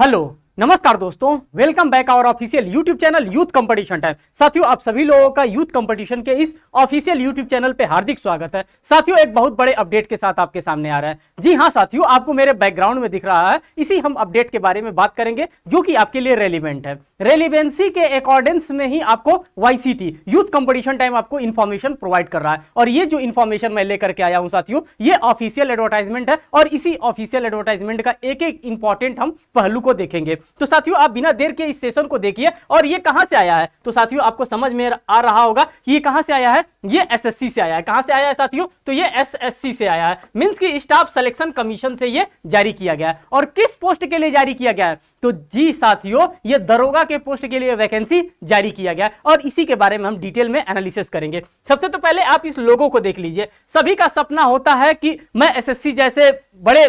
Hello नमस्कार दोस्तों, welcome back our official YouTube channel youth competition time. साथियों, आप सभी लोगों का यूथ कंपटीशन के इस ऑफिशियल यूट्यूब चैनल पे हार्दिक स्वागत है। साथियों, एक बहुत बड़े अपडेट के साथ आपके सामने आ रहा है। जी हां साथियों, आपको मेरे बैकग्राउंड में दिख रहा है, इसी हम अपडेट के बारे में बात करेंगे जो कि आपके लिए रेलिवेंट है। रेलिवेंसी के अकॉर्डेंस में ही आपको वाईसीटी यूथ कंपटीशन टाइम आपको इंफॉर्मेशन प्रोवाइड कर रहा है। और ये जो इंफॉर्मेशन मैं लेकर के आया हूं साथियों, ये ऑफिशियल एडवर्टाइजमेंट है और इसी ऑफिशियल एडवर्टाइजमेंट का एक एक इंपॉर्टेंट हम पहलू को देखेंगे। तो साथियों, आप बिना देर के इस सेशन को देखिए। और ये कहां से आया है तो साथियों, आपको समझ में आ रहा होगा कि ये कहां से आया है। ये एसएससी से आया है। कहां से आया है साथियों? तो ये एसएससी से आया है, मींस की स्टाफ सिलेक्शन कमीशन से ये जारी किया गया है। और किस पोस्ट के लिए जारी किया गया है? तो जी साथियों, ये दरोगा के पोस्ट के लिए वैकेंसी जारी किया गया है और इसी के बारे में हम डिटेल में एनालिसिस करेंगे। सबसे तो पहले आप इस लोगो को देख लीजिए। सभी का सपना होता है कि मैं एसएससी जैसे बड़े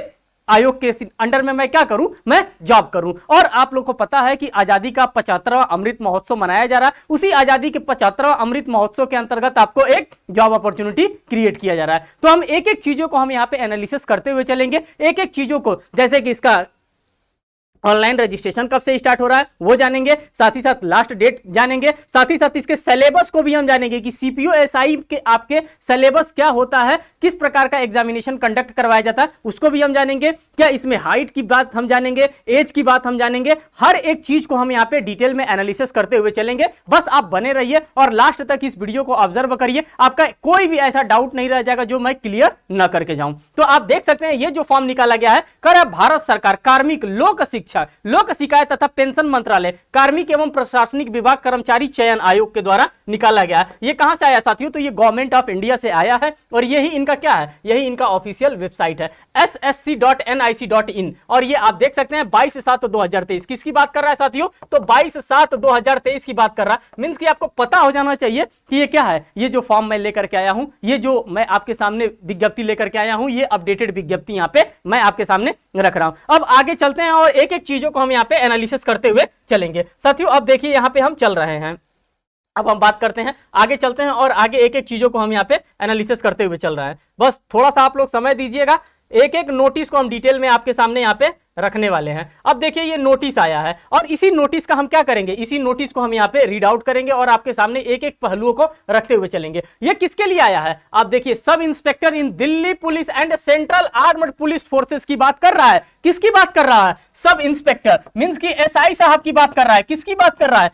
आयोग के अंडर में मैं क्या करूं, मैं जॉब करूं। और आप लोग को पता है कि आजादी का 75वां अमृत महोत्सव मनाया जा रहा है। उसी आजादी के 75वां अमृत महोत्सव के अंतर्गत आपको एक जॉब अपॉर्चुनिटी क्रिएट किया जा रहा है। तो हम एक एक चीजों को हम यहां पे एनालिसिस करते हुए चलेंगे। एक एक चीजों को, जैसे कि इसका ऑनलाइन रजिस्ट्रेशन कब से स्टार्ट हो रहा है वो जानेंगे, साथ ही साथ लास्ट डेट जानेंगे, साथ ही साथ इसके सिलेबस को भी हम जानेंगे कि सीपीयू एसआई के आपके सिलेबस क्या होता है, किस प्रकार का एग्जामिनेशन कंडक्ट करवाया जाता है उसको भी हम जानेंगे। क्या इसमें हाइट की बात हम जानेंगे, एज की बात हम जानेंगे। हर एक चीज को हम यहाँ पे डिटेल में एनालिसिस करते हुए चलेंगे। बस आप बने रहिए और लास्ट तक इस वीडियो को ऑब्जर्व करिए। आपका कोई भी ऐसा डाउट नहीं रह जाएगा जो मैं क्लियर न करके जाऊं। तो आप देख सकते हैं, ये जो फॉर्म निकाला गया है, कर भारत सरकार कार्मिक लोक शिक्षा, लोक शिकायत तथा पेंशन मंत्रालय, कार्मिक एवं प्रशासनिक विभाग कर्मचारी चयन आयोग के द्वारा निकाला गया। ये कहां से आया साथियों? तो ये गवर्नमेंट ऑफ इंडिया से आया है और यही इनका क्या है, यही इनका ऑफिशियल वेबसाइट है ssc.nic.in। और ये आप देख सकते हैं 22/7/2023 किसकी बात कर रहा है साथियों? तो 22/7/2023 की बात कर रहा है। मींस कि आपको पता हो जाना चाहिए कि ये क्या है। ये जो फॉर्म मैं लेकर के आया हूं, ये जो मैं आपके सामने विज्ञप्ति लेकर के आया हूं, ये अपडेटेड विज्ञप्ति यहां पे मैं आपके सामने रख रहा हूं। अब आगे चलते हैं और एक एक चीजों को हम यहाँ पे एनालिसिस करते हुए चलेंगे। साथियों, अब देखिए यहाँ पे हम चल रहे हैं। अब हम बात करते हैं, आगे चलते हैं और आगे एक एक चीजों को हम यहाँ पे एनालिसिस करते हुए चल रहा है। बस थोड़ा सा आप लोग समय दीजिएगा। एक एक नोटिस को हम डिटेल में आपके सामने यहाँ पे रखने वाले हैं। अब देखिए, ये नोटिस आया है और इसी नोटिस का हम क्या करेंगे, इसी नोटिस को हम यहाँ पे रीड आउट करेंगे और आपके सामने एक एक पहलुओं को रखते हुए चलेंगे। ये किसके लिए आया है? आप देखिए, sub inspector in Delhi police and central armed police forces की बात कर रहा है। किसकी बात कर रहा है? सब इंस्पेक्टर, मींस की एसआई साहब की बात कर रहा है। किसकी बात कर रहा है?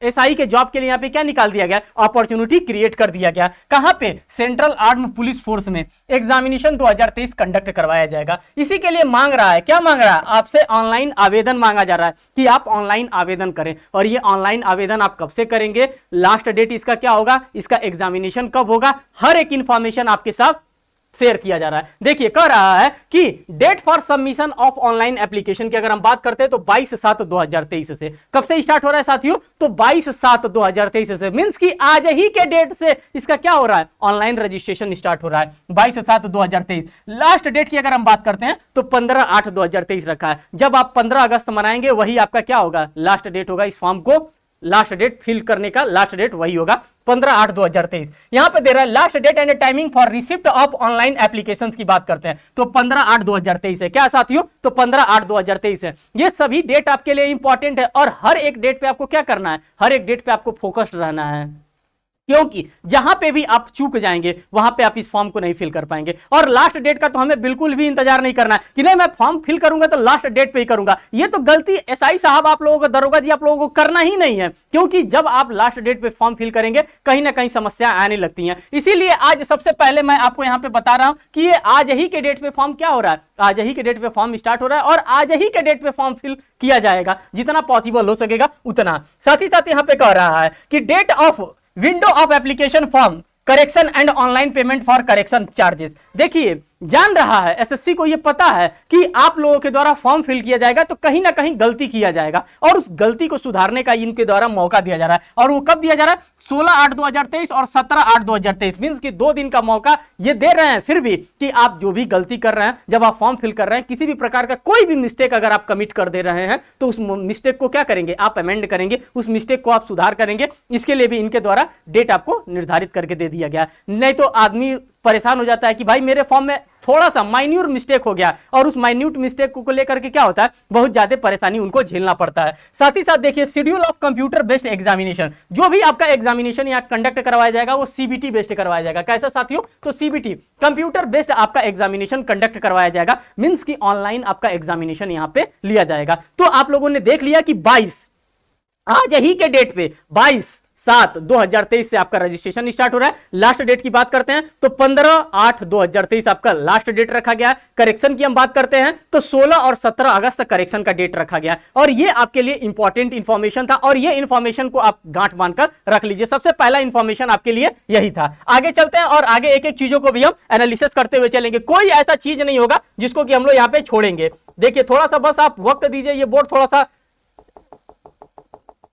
एसआई के जॉब के लिए यहाँ पे क्या निकाल दिया गया, अपॉर्चुनिटी क्रिएट कर दिया गया। कहां पे? सेंट्रल आर्म पुलिस फोर्स में एग्जामिनेशन 2023 कंडक्ट करवाया जाएगा। इसी के लिए मांग रहा है, क्या मांग रहा है? आपसे ऑनलाइन आवेदन मांगा जा रहा है कि आप ऑनलाइन आवेदन करें। और ये ऑनलाइन आवेदन आप कब से करेंगे, लास्ट डेट इसका क्या होगा, इसका एग्जामिनेशन कब होगा, हर एक इंफॉर्मेशन आपके साथ शेयर किया जा रहा है। देखिए, कह रहा है कि date for submission of online application की अगर हम बात करते हैं तो 22/7/2023 से। कब से स्टार्ट हो रहा है साथियों? तो 22/7/2023 से, मींस कि आज ही के डेट से इसका क्या हो रहा है, ऑनलाइन रजिस्ट्रेशन स्टार्ट हो रहा है 22/7/2023। लास्ट डेट की अगर हम बात करते हैं तो 15/8/2023 रखा है। जब आप 15 अगस्त मनाएंगे वही आपका क्या होगा, लास्ट डेट होगा। इस फॉर्म को लास्ट डेट फिल करने का लास्ट डेट वही होगा 15/8/2023। यहां पे दे रहा है last date and timing for receipt of online applications की बात करते हैं तो 15/8/2023 है। क्या साथियों? तो 15/8/2023 है। ये सभी डेट आपके लिए इंपॉर्टेंट है और हर एक डेट पे आपको क्या करना है, हर एक डेट पे आपको फोकस्ड रहना है, क्योंकि जहां पे भी आप चूक जाएंगे वहां पे आप इस फॉर्म को नहीं फिल कर पाएंगे। और लास्ट डेट का तो हमें बिल्कुल भी इंतजार नहीं करना है कि नहीं मैं फॉर्म फिल करूंगा तो लास्ट डेट पे ही करूंगा। ये तो गलती एसआई साहब आप लोगों को, दरोगा जी आप लोगों को करना ही नहीं है, क्योंकि जब आप लास्ट डेट पे फॉर्म फिल करेंगे कहीं ना कहीं समस्या आने लगती हैं। इसीलिए आज सबसे पहले मैं आपको यहां पे बता रहा हूं कि ये आज ही के डेट पे फॉर्म क्या हो रहा है, आज ही के डेट पे फॉर्म स्टार्ट हो रहा है और आज ही के डेट पे फॉर्म फिल किया जाएगा जितना पॉसिबल हो सकेगा उतना। साथ ही साथ यहां पे कह रहा है कि date of window of application form correction and online payment for correction charges. देखिए, जान रहा है एसएससी को ये पता है कि आप लोगों के द्वारा फॉर्म फिल किया जाएगा तो कहीं ना कहीं गलती किया जाएगा और उस गलती को सुधारने का इनके द्वारा मौका दिया जा रहा है। और वो कब दिया जा रहा है? 16/8/2023 और 17/8/2023, मींस कि 2 दिन का मौका ये दे रहे हैं। फिर भी कि आप जो भी गलती कर रहे हैं, जब आप फॉर्म फिल कर रहे हैं, किसी भी प्रकार का कोई भी मिस्टेक अगर आप कमिट कर दे रहे हैं तो उस मिस्टेक को क्या करेंगे, आप अमेंड करेंगे, उस मिस्टेक को आप सुधार करेंगे। इसके लिए भी इनके द्वारा डेट आपको निर्धारित करके दे दिया गया। नहीं तो आदमी परेशान हो जाता है कि भाई मेरे फॉर्म में थोड़ा सा माइन्यूट मिस्टेक हो गया, और उस माइन्यूट मिस्टेक को लेकर के क्या होता है, बहुत ज्यादा परेशानी उनको झेलना पड़ता है। साथ ही साथ देखिए schedule of computer based examination, जो भी आपका एग्जामिनेशन यहाँ कंडक्ट करवाया जाएगा वो सीबीटी बेस्ड करवाया जाएगा। कैसा साथियों, तो सीबीटी कंप्यूटर बेस्ड आपका एग्जामिनेशन कंडक्ट करवाया जाएगा, मींस की ऑनलाइन आपका एग्जामिनेशन यहाँ पे लिया जाएगा। तो आप लोगों ने देख लिया कि 22 आज ही के डेट पे 22/7/2023 से आपका रजिस्ट्रेशन स्टार्ट हो रहा है। लास्ट डेट की बात करते हैं तो 15/8/2023 आपका लास्ट डेट रखा गया है। करेक्शन की हम बात करते हैं तो 16 और 17 अगस्त तक करेक्शन का डेट रखा गया। और ये आपके लिए इंपॉर्टेंट इंफॉर्मेशन था, और ये इंफॉर्मेशन को आप गांठ बांधकर रख लीजिए। सबसे पहला इंफॉर्मेशन आपके लिए यही था। आगे चलते हैं और आगे एक एक चीजों को भी हम एनालिसिस करते हुए चलेंगे। कोई ऐसा चीज नहीं होगा जिसको कि हम लोग यहाँ पे छोड़ेंगे। देखिए थोड़ा सा बस आप वक्त दीजिए, ये बोर्ड थोड़ा सा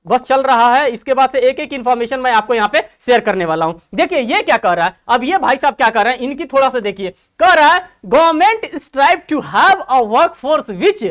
बस चल रहा है, इसके बाद से एक एक इंफॉर्मेशन मैं आपको यहां पे शेयर करने वाला हूं। देखिए ये क्या कर रहा है, अब ये भाई साहब क्या कर रहे हैं, इनकी थोड़ा सा देखिए, कह रहा है government strive to have a workforce which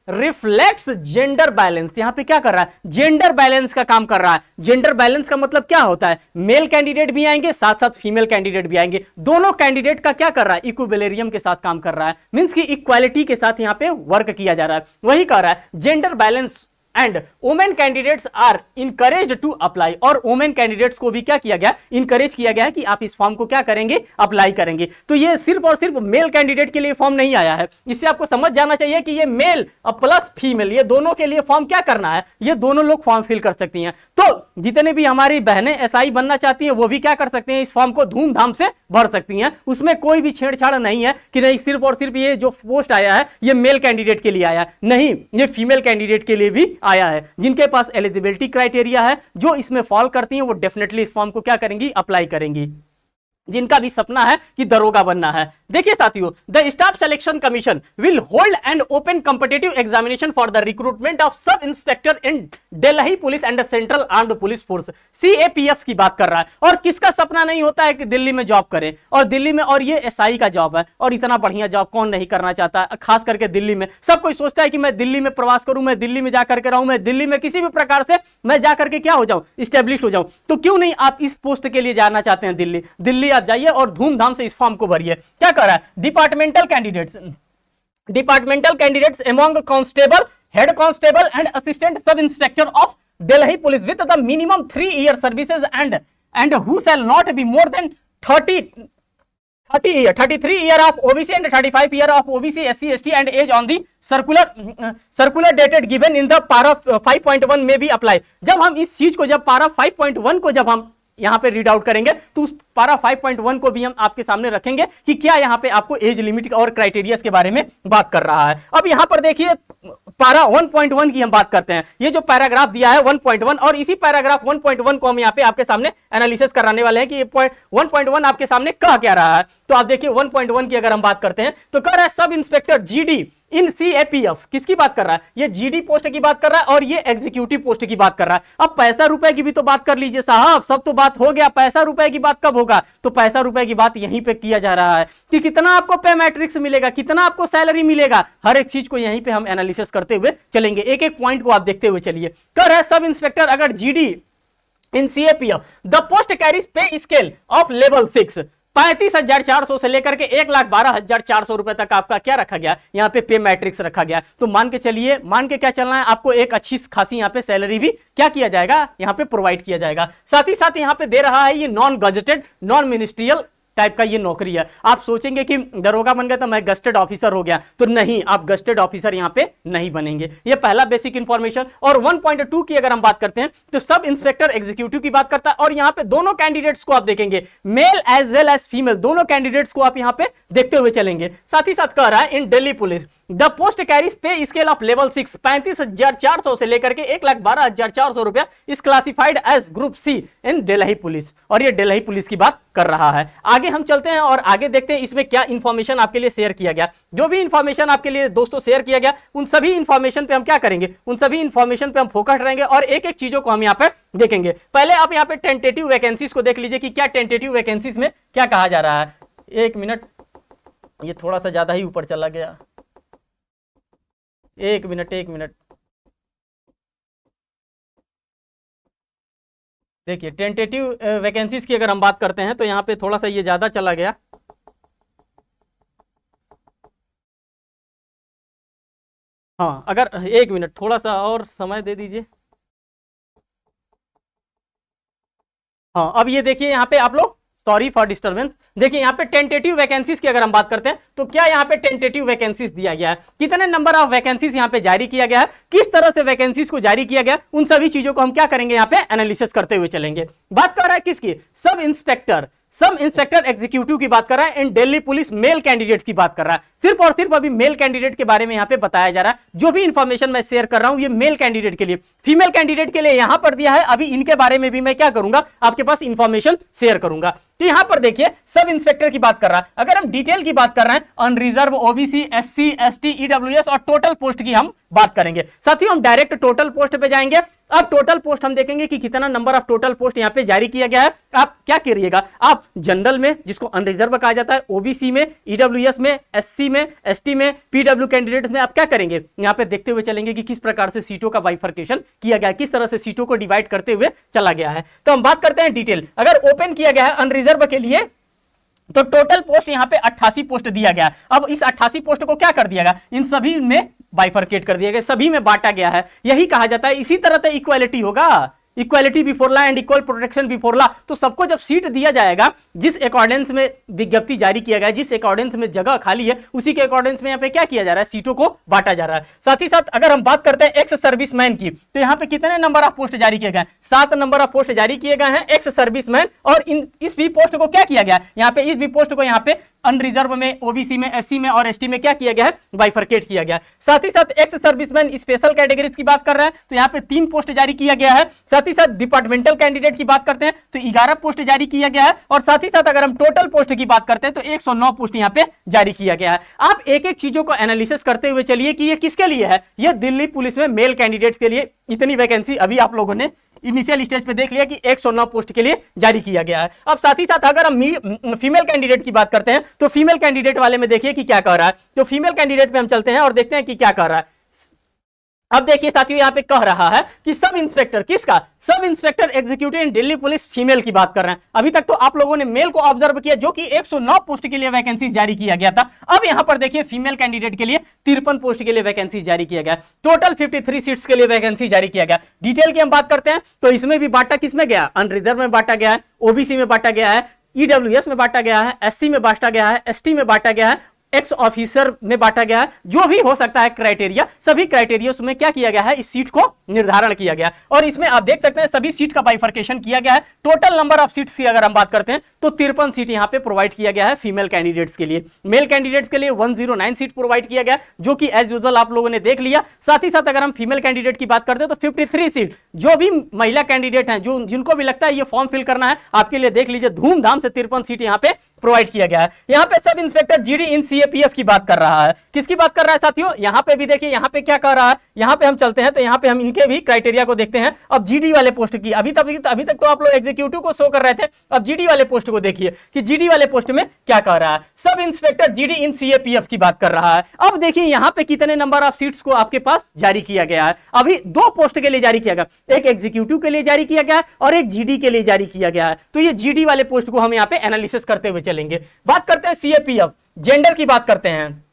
reflects gender balance. यहां पे क्या कर रहा है, जेंडर बैलेंस का काम कर रहा है। जेंडर बैलेंस का मतलब क्या होता है, मेल कैंडिडेट भी आएंगे, साथ साथ फीमेल कैंडिडेट भी आएंगे, दोनों कैंडिडेट का क्या कर रहा है, इक्विलिब्रियम के साथ काम कर रहा है, मींस की इक्वालिटी के साथ यहां पे वर्क किया जा रहा है। वही कह रहा है gender balance and women candidates are encouraged to apply, और वुमेन कैंडिडेट्स को भी क्या किया गया, इनकरेज किया गया है कि आप इस फॉर्म को क्या करेंगे, अप्लाई करेंगे। तो ये सिर्फ और सिर्फ मेल कैंडिडेट के लिए फॉर्म नहीं आया है, इससे आपको समझ जाना चाहिए कि ये मेल प्लस फीमेल, ये दोनों के लिए फॉर्म क्या करना है, ये दोनों लोग फॉर्म फिल कर सकती हैं। तो जितने भी हमारी बहनें एसआई बनना चाहती हैं वो भी क्या कर सकते हैं, इस फॉर्म को धूमधाम से भर सकती हैं। उसमें कोई भी छेड़छाड़ नहीं है कि नहीं सिर्फ और सिर्फ ये जो पोस्ट आया है ये मेल कैंडिडेट के लिए आया, नहीं, ये फीमेल कैंडिडेट के लिए भी आया है। जिनके पास एलिजिबिलिटी क्राइटेरिया है, जो इसमें फॉल करती हैं, वो डेफिनेटली इस फॉर्म को क्या करेंगी, अप्लाई करेंगी। जिनका भी सपना है कि दरोगा बनना है। देखिए साथियों, the staff selection commission will hold and open competitive examination for the recruitment of sub inspector in Delhi police and central armed police force, CAPF की बात कर रहा है। और किसका सपना नहीं होता है कि दिल्ली में जॉब करें, और दिल्ली में, और ये एसआई का जॉब है, और इतना बढ़िया जॉब कौन नहीं करना चाहता, खास करके दिल्ली में। सब कोई सोचता है कि मैं दिल्ली में प्रवास करूं, मैं दिल्ली में जाकर के रहूं, मैं दिल्ली में किसी भी प्रकार से मैं जाकर के क्या हो जाऊं, स्टेब्लिश हो जाऊं। तो क्यों नहीं आप इस पोस्ट के लिए जाना चाहते हैं दिल्ली, दिल्ली आप जाइए और धूमधाम से इस फॉर्म को भरिए। क्या कर रहा है, departmental candidates among constable, head constable and assistant sub inspector of Delhi police with the minimum 3 year services and who shall not be more than 33 year of OBC and 35 year of OBC SC ST and age on the circular dated given in the para 5.1 में भी apply. जब हम इस चीज को, जब पारा 5.1 को जब हम यहां पे रीड आउट करेंगे तो उस पारा 5.1 को भी हम आपके सामने रखेंगे कि क्या यहां पे आपको एज लिमिट और क्राइटेरियाज के बारे में बात कर रहा है। अब यहां पर देखिए पारा 1.1 की हम बात करते हैं, ये जो पैराग्राफ दिया है 1.1, और इसी पैराग्राफ 1.1 को हम यहाँ पे आपके सामने एनालिसिस कराने वाले हैं कि 1.1 आपके सामने कह क्या रहा है। तो आप देखिए 1.1 की अगर हम बात करते हैं तो कह रहा है सब इंस्पेक्टर जीडी इन सीएपीएफ, किसकी बात कर रहा है, ये जीडी पोस्ट की बात कर रहा है और ये एग्जीक्यूटिव पोस्ट की बात कर रहा है। अब पैसा रुपए की भी तो बात कर लीजिए साहब, सब तो बात हो गया, पैसा रुपए की बात कब होगा, तो पैसा रुपए की बात यहीं पे किया जा रहा है कि कितना आपको पे मैट्रिक्स मिलेगा, कितना आपको सैलरी मिलेगा, हर एक चीज को यहीं पे हम एनालिसिस करते हुए चलेंगे। एक एक पॉइंट को आप देखते हुए चलिए। कर रहा है सब इंस्पेक्टर अगर GD in CAPF the post carries pay scale of level 6, 35,400 से लेकर के 1,12,400 रुपए तक आपका क्या रखा गया, यहाँ पे पे मैट्रिक्स रखा गया। तो मान के चलिए, मान के क्या चलना है, आपको एक अच्छी खासी यहाँ पे सैलरी भी क्या किया जाएगा, यहाँ पे प्रोवाइड किया जाएगा। साथ ही साथ यहाँ पे दे रहा है ये non gazetted, non ministerial type का ये नौकरी है। आप सोचेंगे कि दरोगा बन गया तो मैं गस्टेड ऑफिसर हो गया, तो नहीं, आप गस्टेड ऑफिसर यहां पे नहीं बनेंगे। ये पहला बेसिक इंफॉर्मेशन। और 1.2 की अगर हम बात करते हैं तो सब इंस्पेक्टर एग्जीक्यूटिव की बात करता है, और यहां पे दोनों कैंडिडेट्स को आप देखेंगे, male as well as female, दोनों कैंडिडेट्स को आप यहां पे देखते हुए चलेंगे। साथ ही साथ कह रहा है in Delhi police the post carries pay scale of level 6, 35,400 से लेकर के 1,12,400 रुपया इस classified as group C in Delhi police, और ये दिल्ली पुलिस की बात कर रहा है। आगे हम चलते हैं और आगे देखते हैं इसमें क्या इंफॉर्मेशन आपके लिए शेयर किया गया। जो भी इंफॉर्मेशन आपके लिए दोस्तों शेयर किया गया, उन सभी इंफॉर्मेशन पे हम क्या करेंगे, उन सभी इंफॉर्मेशन पे हम फोकस रहेंगे और एक एक चीजों को हम यहाँ पे देखेंगे। पहले आप यहाँ पे टेंटेटिव वैकेंसीज को देख लीजिए कि क्या टेंटेटिव वैकेंसीज में क्या कहा जा रहा है। एक मिनट, ये थोड़ा सा ज्यादा ही ऊपर चला गया, एक मिनट। देखिए टेंटेटिव वैकेंसीज की अगर हम बात करते हैं तो यहाँ पे थोड़ा सा ये ज्यादा चला गया, हाँ, अगर 1 मिनट थोड़ा सा और समय दे दीजिए। हाँ, अब ये देखिए यहाँ पे आप लोग, सॉरी फॉर डिस्टर्बेंस, देखिए यहाँ पे टेंटेटिव वैकेंसीज की अगर हम बात करते हैं तो क्या यहाँ पे टेंटेटिव वैकेंसीज दिया गया है, कितने नंबर ऑफ वैकेंसीज यहाँ पे जारी किया गया है, किस तरह से वैकेंसीज को जारी किया गया, उन सभी चीजों को हम क्या करेंगे यहाँ पे एनालिसिस करते हुए चलेंगे। बात कर रहा है किसकी, सब इंस्पेक्टर एग्जीक्यूटिव की बात कर रहा है, in Delhi police male candidates की बात कर रहा है। सिर्फ और सिर्फ अभी मेल कैंडिडेट के बारे में यहाँ पे बताया जा रहा है। जो भी इंफॉर्मेशन मैं शेयर कर रहा हूं ये मेल कैंडिडेट के लिए, फीमेल कैंडिडेट के लिए यहां पर दिया है। अभी इनके बारे में भी मैं क्या करूंगा, आपके पास इंफॉर्मेशन शेयर करूंगा। तो यहां पर देखिए सब इंस्पेक्टर की बात कर रहा है। अगर हम डिटेल की बात कर रहे हैं, unreserved, OBC, SC, ST, EWS और टोटल पोस्ट की हम बात करेंगे। साथियों हम डायरेक्ट टोटल पोस्ट पे जाएंगे। अब टोटल पोस्ट हम देखेंगे कि कितना नंबर ऑफ टोटल पोस्ट यहां पे जारी किया गया है। आप क्या करिएगा, आप जनरल में, जिसको अनरिजर्व कहा जाता है, ओबीसी में, ईडब्ल्यूएस में, एससी में, एसटी में, पीडब्ल्यू कैंडिडेट्स में आप क्या करेंगे, यहां पे देखते हुए चलेंगे कि किस प्रकार से सीटों का बाइफर्केशन किया गया है, किस तरह से सीटों को डिवाइड करते हुए चला गया है। तो हम बात करते हैं डिटेल। अगर ओपन किया गया है अनरिजर्व के लिए तो टोटल पोस्ट यहां पे 88 पोस्ट दिया गया। अब इस 88 पोस्ट को क्या कर दिया गया, इन सभी में बाइफर्केट कर दिया गया, सभी में बांटा गया है। यही कहा जाता है, इसी तरह से इक्वालिटी होगा, equality before law and equal protection before law. तो सबको जब सीट दिया जाएगा, जिस अकॉर्डेंस में विज्ञप्ति जारी किया गया है, जिस अकॉर्डेंस में जगह खाली है, उसी के अकॉर्डेंस में यहाँ पे क्या किया जा रहा है, सीटों को बांटा जा रहा है। साथ ही साथ अगर हम बात करते हैं एक्स सर्विसमैन की, तो यहाँ पे कितने नंबर ऑफ पोस्ट जारी किए गए, 7 नंबर ऑफ पोस्ट जारी किए गए हैं एक्स सर्विसमैन। और इस भी पोस्ट को क्या किया गया, यहाँ पे इस भी पोस्ट को यहाँ पे अनरिजर्व में, ओबीसी में, एससी में और एसटी में क्या किया गया है, बाइफर्केट किया गया है। साथ ही साथ एक्स सर्विसमैन स्पेशल कैटेगरीज की बात कर रहे हैं तो यहाँ पे 3 पोस्ट जारी किया गया है। साथ ही साथ डिपार्टमेंटल कैंडिडेट की बात करते हैं तो 11 पोस्ट जारी किया गया है। और साथ ही साथ अगर हम टोटल पोस्ट की बात करते हैं तो 109 पोस्ट यहाँ पे जारी किया गया है। आप एक एक चीजों को एनालिसिस करते हुए चलिए कि ये किसके लिए है, ये दिल्ली पुलिस में मेल कैंडिडेट्स के लिए इतनी वैकेंसी अभी आप लोगों ने इनिशियल स्टेज पे देख लिया कि 109 पोस्ट के लिए जारी किया गया है। अब साथ ही साथ अगर हम फीमेल कैंडिडेट की बात करते हैं तो फीमेल कैंडिडेट वाले में देखिए कि क्या कह रहा है। तो फीमेल कैंडिडेट पे हम चलते हैं और देखते हैं कि क्या कह रहा है। अब देखिए साथियों यहाँ पे कह रहा है कि सब इंस्पेक्टर, किसका, सब इंस्पेक्टर एग्जीक्यूटिव इन दिल्ली पुलिस फीमेल की बात कर रहे हैं। अभी तक तो आप लोगों ने मेल को ऑब्जर्व किया जो कि 109 पोस्ट के लिए वैकेंसी जारी किया गया था। अब यहाँ पर देखिए फीमेल कैंडिडेट के लिए 53 पोस्ट के लिए वैकेंसी जारी किया गया, टोटल 53 सीट्स के लिए वैकेंसी जारी किया गया। डिटेल की हम बात करते हैं तो इसमें भी बांटा किसमें गया, अनरिजर्व में बांटा गया है, ओबीसी में बांटा गया है, ईडब्ल्यूएस में बांटा गया है, एससी में बांटा गया है, एसटी में बांटा गया है, एक्स ऑफिसर में बांटा गया है। जो भी हो सकता है क्राइटेरिया, सभी क्राइटेरिया में क्या किया गया है, इस सीट को निर्धारण किया गया। और इसमें आप देख सकते हैं सभी सीट का बाइफर्केशन किया गया है। टोटल नंबर ऑफ सीट्स की अगर हम बात करते हैं तो 53 सीट यहां पे प्रोवाइड किया गया है फीमेल कैंडिडेट्स के लिए। मेल कैंडिडेट्स के लिए 109 सीट प्रोवाइड किया गया, जो कि एज यूजुअल आप लोगों ने देख लिया। साथ ही साथ अगर हम फीमेल कैंडिडेट की बात करते हैं तो 53 सीट, जो भी महिला कैंडिडेट हैं, जो जिनको भी लगता है ये फॉर्म फिल करना है, आपके लिए देख लीजिए धूमधाम से 53 सीट यहाँ पे प्रोवाइड किया गया है। यहाँ पे सब इंस्पेक्टर जीडी इन सीएपीएफ की बात कर रहा है। किसकी बात कर रहा है साथियों, यहाँ पे भी देखिए यहाँ पे क्या कर रहा है। यहाँ पे हम चलते हैं तो यहाँ पे हम इनके भी क्राइटेरिया को देखते हैं। अब जीडी वाले पोस्ट की, अभी तक तो आप लोग एग्जीक्यूटिव को शो कर रहे थे, अब जीडी वाले पोस्ट को देखिए कि जीडी वाले पोस्ट में क्या कर रहा है। सब इंस्पेक्टर जीडी इन सीएपीएफ की बात कर रहा है। अब देखिए यहाँ पे कितने नंबर ऑफ सीट्स को आपके पास जारी किया गया है। अभी 2 पोस्ट के लिए जारी किया गया, एक एग्जीक्यूटिव के लिए जारी किया गया है और एक जीडी के लिए जारी किया गया है। तो ये जीडी वाले पोस्ट को हम यहाँ पे एनालिसिस करते हुए चलेंगे। बात करते हैं सीएपीएफ, जेंडर की बात करते हैं।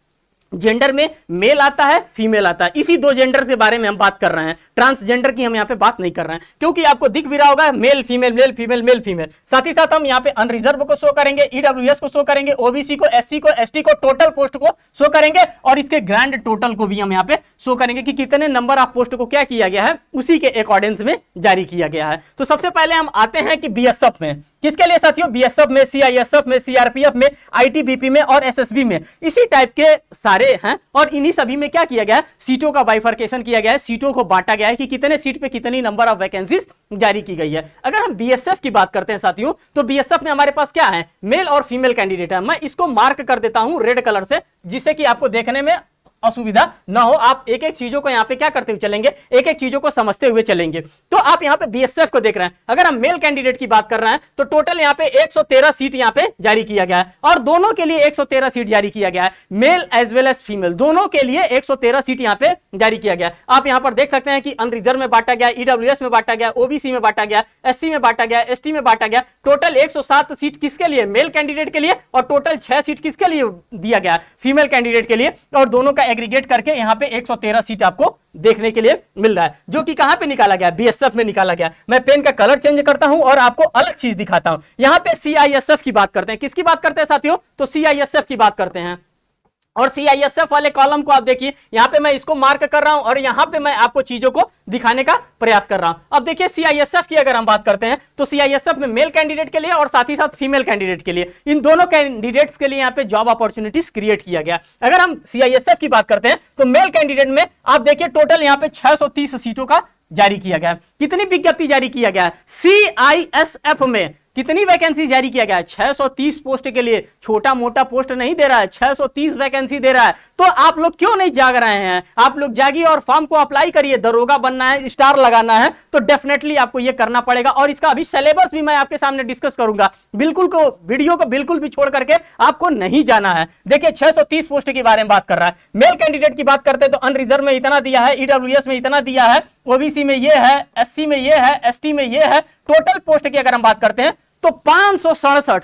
जेंडर में मेल आता है, फीमेल आता है, इसी 2 जेंडर के बारे में हम बात कर रहे हैं। ट्रांसजेंडर की हम यहाँ पे बात नहीं कर रहे हैं, क्योंकि आपको दिख भी रहा होगा male female, male female, male female. साथ ही साथ हम यहाँ पे अनरिजर्व को शो करेंगे, ईडब्ल्यूएस को शो करेंगे, ओबीसी को, एससी को, एसटी को, टोटल पोस्ट को शो करेंगे और इसके ग्रैंड टोटल को भी हम यहाँ पे शो करेंगे कि कितने नंबर ऑफ पोस्ट को क्या किया गया है, उसी के अकॉर्डेंस में जारी किया गया है। तो सबसे पहले हम आते हैं कि बीएसएफ में, किसके लिए साथियों, बीएसएफ में, सीआईएसएफ में, सीआरपीएफ में, आईटीबीपी में और एसएसबी में, इसी टाइप के सारे हैं। और इन्हीं सभी में क्या किया गया है, सीटों का बाइफर्केशन किया गया है, सीटों को बांटा गया है कि कितने सीट पे कितनी नंबर ऑफ वैकेंसीज जारी की गई है। अगर हम बीएसएफ की बात करते हैं साथियों तो बीएसएफ में हमारे पास क्या है, मेल और फीमेल कैंडिडेट है। मैं इसको मार्क कर देता हूं रेड कलर से, जिससे कि आपको देखने में असुविधा ना हो। आप एक एक चीजों को यहाँ पे क्या करते हुए चलेंगे, एक एक चीजों को समझते हुए चलेंगे। तो आप यहाँ पे बीएसएफ को देख रहे हैं। अगर हम मेल कैंडिडेट की बात कर रहे हैं तो टोटल यहाँ पे 113 सीट यहाँ पे जारी किया गया है और दोनों के लिए 113 सीट जारी किया गया है, male as well as female, दोनों के लिए 113 सीट यहाँ पे जारी किया गया है। आप यहाँ पर देख सकते हैं कि अनरिजर्व में बांटा गया, ईडब्ल्यूएस में बांटा गया, ओबीसी में बांटा गया, एससी में बांटा गया, एसटी में बांटा गया। टोटल 107 सीट किसके लिए, मेल कैंडिडेट के लिए, और टोटल 6 सीट किसके लिए दिया गया, फीमेल कैंडिडेट के लिए। और दोनों का एग्रीगेट करके यहाँ पे 113 सीट आपको देखने के लिए मिल रहा है, जो कि कहां पे निकाला गया, बीएसएफ में निकाला गया। मैं पेन का कलर चेंज करता हूं और आपको अलग चीज दिखाता हूं। यहां पे सीआईएसएफ की बात करते हैं। किसकी बात करते हैं साथियों? तो सीआईएसएफ की बात करते हैं। और सीआईएसएफ वाले कॉलम को आप देखिए, यहां पे मैं इसको मार्क कर रहा हूं और यहां पे मैं आपको चीजों को दिखाने का प्रयास कर रहा हूं। अब देखिए सीआईएसएफ की अगर हम बात करते हैं तो सीआईएसएफ में मेल कैंडिडेट के लिए और साथ ही साथ फीमेल कैंडिडेट के लिए, इन दोनों कैंडिडेट्स के लिए यहां पे जॉब अपॉर्चुनिटीज क्रिएट किया गया। अगर हम सीआईएसएफ की बात करते हैं तो मेल कैंडिडेट में आप देखिए टोटल यहां पे 630 सीटों का जारी किया गया है। कितनी विज्ञप्ति जारी किया गया है? सीआईएसएफ में कितनी वैकेंसी जारी किया गया है? 630 पोस्ट के लिए। छोटा मोटा पोस्ट नहीं दे रहा है, 630 वैकेंसी दे रहा है। तो आप लोग क्यों नहीं जाग रहे हैं? आप लोग जागिए और फॉर्म को अप्लाई करिए। दरोगा बनना है, स्टार लगाना है तो डेफिनेटली आपको यह करना पड़ेगा। और इसका अभी सिलेबस भी मैं आपके सामने डिस्कस करूंगा। बिल्कुल को वीडियो को बिल्कुल भी छोड़ करके आपको नहीं जाना है। देखिए 630 पोस्ट के बारे में बात कर रहा है। मेल कैंडिडेट की बात करते हैं तो अनरिजर्व में इतना दिया है, ईडब्ल्यूएस में इतना दिया है, ओबीसी में ये है, एससी में ये है, एसटी में ये है। टोटल पोस्ट की अगर हम बात करते हैं तो 567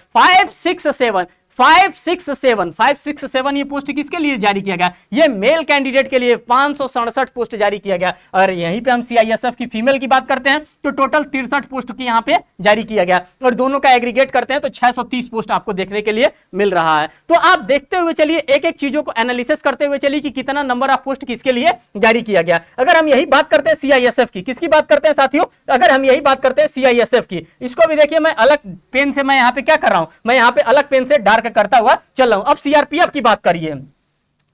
567 ये पोस्ट किसके लिए जारी किया गया? ये मेल कैंडिडेट के लिए 567 पोस्ट जारी किया गया। और यहीं पे हम सीआईएसएफ की फीमेल की बात करते हैं तो टोटल 63 पोस्ट की यहां पे जारी किया गया और दोनों का एग्रीगेट करते हैं तो 630 पोस्ट आपको देखने के लिए मिल रहा है। तो आप देखते हुए चलिए, एक एक चीजों को एनालिसिस करते हुए चलिए कि कितना नंबर ऑफ पोस्ट किसके लिए जारी किया गया। अगर हम यही बात करते हैं सीआईएसएफ की, किसकी बात करते हैं साथियों? अगर हम यही बात करते हैं सीआईएसएफ की, इसको भी देखिए मैं अलग पेन से मैं यहां पे क्या कर रहा हूं, मैं यहां पे अलग पेन से डार्क करता हुआ चल रहा हूं। अब सीआरपीएफ की बात करिए।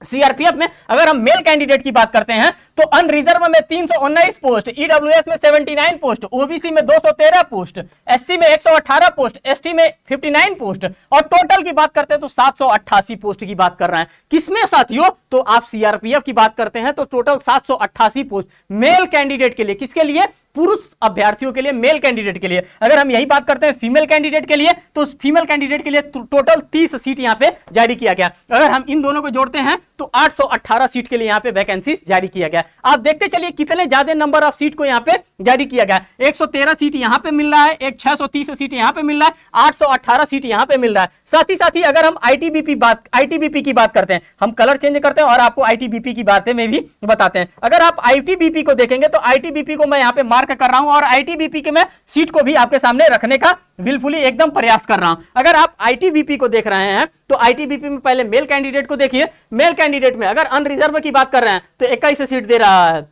सीआरपीएफ में अगर हम मेल कैंडिडेट की बात करते हैं तो अनरिजर्व में 319 पोस्ट, ईडब्ल्यूएस में 79 पोस्ट, ओबीसी में 213 पोस्ट, एससी में 118 पोस्ट, एसटी में 59 पोस्ट और टोटल की बात करते हैं तो 788 पोस्ट की बात कर रहे हैं। किसमें साथियों? तो आप सीआरपीएफ की बात करते हैं तो टोटल 788 पोस्ट मेल कैंडिडेट के लिए। किसके लिए? पुरुष अभ्यर्थियों के लिए, मेल कैंडिडेट के लिए। अगर हम यही बात करते हैं फीमेल कैंडिडेट के लिए तो फीमेल कैंडिडेट के लिए टोटल 30 सीट यहां पे जारी किया गया। अगर हम इन दोनों को जोड़ते हैं तो 818 सीट के लिए यहां पे वैकेंसी जारी किया गया। आप देखते चलिए कितने ज्यादा नंबर ऑफ सीट को यहां पे जारी किया गया। 113 सीट यहां पे मिल रहा है, एक 630 सीट यहां पे मिल रहा है, 818 सीट यहां पे मिल रहा है। साथ ही अगर हम आईटीबीपी की बात करते हैं, हम कलर चेंज करते हैं और आपको आईटीबीपी की बातें में भी बताते हैं। अगर आप आईटीबीपी को देखेंगे तो आईटीबीपी को मैं यहां पे मार्क कर रहा हूं और आईटीबीपी के मैं सीट को भी आपके सामने रखने का विलफुली एकदम प्रयास कर रहा हूं। अगर आप आईटीबीपी को देख रहे हैं तो आईटीबीपी में पहले मेल कैंडिडेट को देखिए। मेल कैंडिडेट में अगर अनरिजर्व की बात कर रहे हैं तो 21 सीट दे रहा है,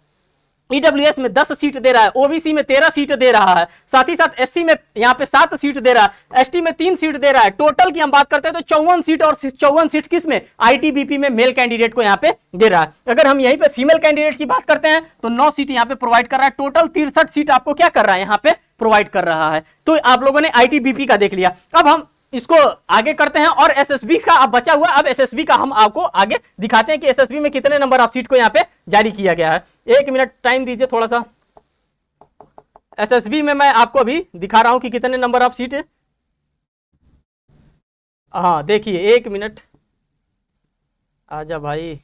ईडब्ल्यूएस में 10 सीट दे रहा है, ओबीसी में 13 सीट दे रहा है, साथ ही साथ एससी में यहां पे 7 सीट दे रहा है, एसटी में 3 सीट दे रहा है। टोटल की हम बात करते हैं तो 54 सीट और 54 सीट किस में? आईटीबीपी में मेल कैंडिडेट को यहां पे दे रहा है। अगर हम यहीं पे फीमेल कैंडिडेट की बात करते हैं तो 9 सीट यहां पे प्रोवाइड कर रहा है। टोटल 63 सीट आपको क्या कर रहा है? यहां पे प्रोवाइड कर रहा है। तो आप लोगों ने आईटीबीपी का देख लिया। अब हम इसको आगे करते हैं और एसएसबी का अब बचा हुआ, अब एसएसबी का हम आपको आगे दिखाते हैं कि एसएसबी में कितने नंबर ऑफ सीट को यहां पे जारी किया गया है। 1 मिनट टाइम दीजिए थोड़ा सा। एसएसबी में मैं आपको अभी दिखा रहा हूं कि कितने नंबर ऑफ सीट है। हाँ देखिए 1 मिनट, आजा भाई।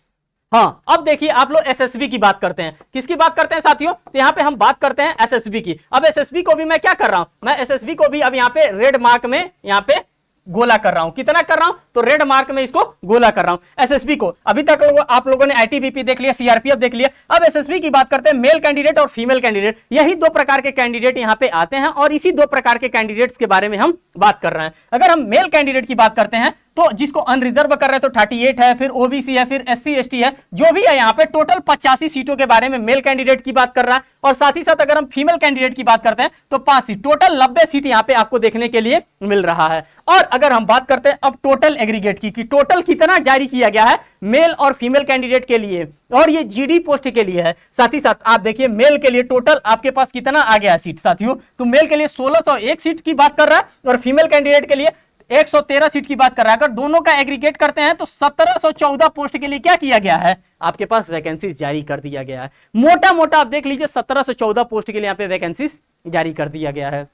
हाँ अब देखिए आप लोग एसएसबी की बात करते हैं। किसकी बात करते हैं साथियों? तो यहाँ पे हम बात करते हैं एसएसबी की। अब एसएसबी को भी मैं क्या कर रहा हूं, मैं एसएसबी को भी अब यहाँ पे रेड मार्क में यहाँ पे गोला कर रहा हूं। कितना कर रहा हूं? तो रेड मार्क में इसको गोला कर रहा हूं एसएसबी को। अभी तक आप लोगों ने आईटीबीपी देख लिया, सीआरपीएफ देख लिया। अब एसएसबी की बात करते हैं, मेल कैंडिडेट और फीमेल कैंडिडेट। यही 2 प्रकार के कैंडिडेट यहां पे आते हैं और इसी 2 प्रकार के कैंडिडेट्स के बारे में हम बात कर रहे हैं। अगर हम मेल कैंडिडेट की बात करते हैं तो जिसको अनरिजर्व कर रहे हैं तो 38 है, फिर ओबीसी है, फिर एससी एसटी है, जो भी है यहाँ पे टोटल 85 सीटों के बारे में मेल कैंडिडेट की बात कर रहा है। और साथ ही साथ अगर हम फीमेल कैंडिडेट की बात करते हैं तो 5 सीट, टोटल 90 सीट यहाँ पे आपको देखने के लिए मिल रहा है। और अगर हम बात करते हैं अब टोटल एग्रीगेट की, टोटल कितना जारी किया गया है मेल और फीमेल कैंडिडेट के लिए, और ये जीडी पोस्ट के लिए है। साथ ही साथ आप देखिए मेल के लिए टोटल आपके पास कितना आ गया सीट साथियों, तो मेल के लिए 1601 सीट की बात कर रहा है और फीमेल कैंडिडेट के लिए 113 सीट की बात कर रहा है। अगर दोनों का एग्रीगेट करते हैं तो 1714 पोस्ट के लिए क्या किया गया है? आपके पास वैकेंसीज जारी कर दिया गया है। मोटा मोटा आप देख लीजिए 1714 पोस्ट के लिए यहाँ पे वैकेंसीज जारी कर दिया गया है।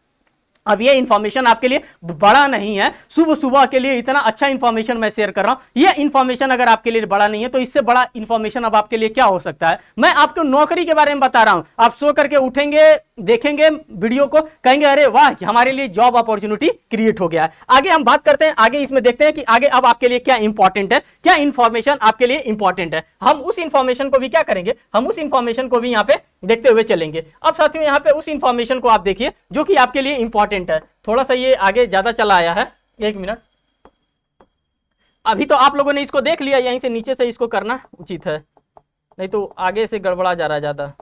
अब ये इंफॉर्मेशन आपके लिए बड़ा नहीं है, सुबह सुबह के लिए इतना अच्छा इंफॉर्मेशन मैं शेयर कर रहा हूं। ये इंफॉर्मेशन अगर आपके लिए बड़ा नहीं है तो इससे बड़ा इंफॉर्मेशन अब आपके लिए क्या हो सकता है। मैं आपको नौकरी के बारे में बता रहा हूं। आप सो करके उठेंगे, देखेंगे वीडियो को, कहेंगे अरे वाह हमारे लिए जॉब अपॉर्चुनिटी क्रिएट हो गया है। आगे हम बात करते हैं, आगे इसमें देखते हैं कि आगे अब आपके लिए क्या इंपॉर्टेंट है, क्या इंफॉर्मेशन आपके लिए इंपॉर्टेंट है। हम उस इंफॉर्मेशन को भी क्या करेंगे, हम उस इंफॉर्मेशन को भी यहाँ पे देखते हुए चलेंगे। अब साथियों यहाँ पे उस इंफॉर्मेशन को आप देखिए जो कि आपके लिए इंपॉर्टेंट है। थोड़ा सा ये आगे ज्यादा चला आया है, एक मिनट। अभी तो आप लोगों ने इसको देख लिया, यहीं से नीचे से इसको करना उचित है, नहीं तो आगे से गड़बड़ा जा रहा है ज्यादा।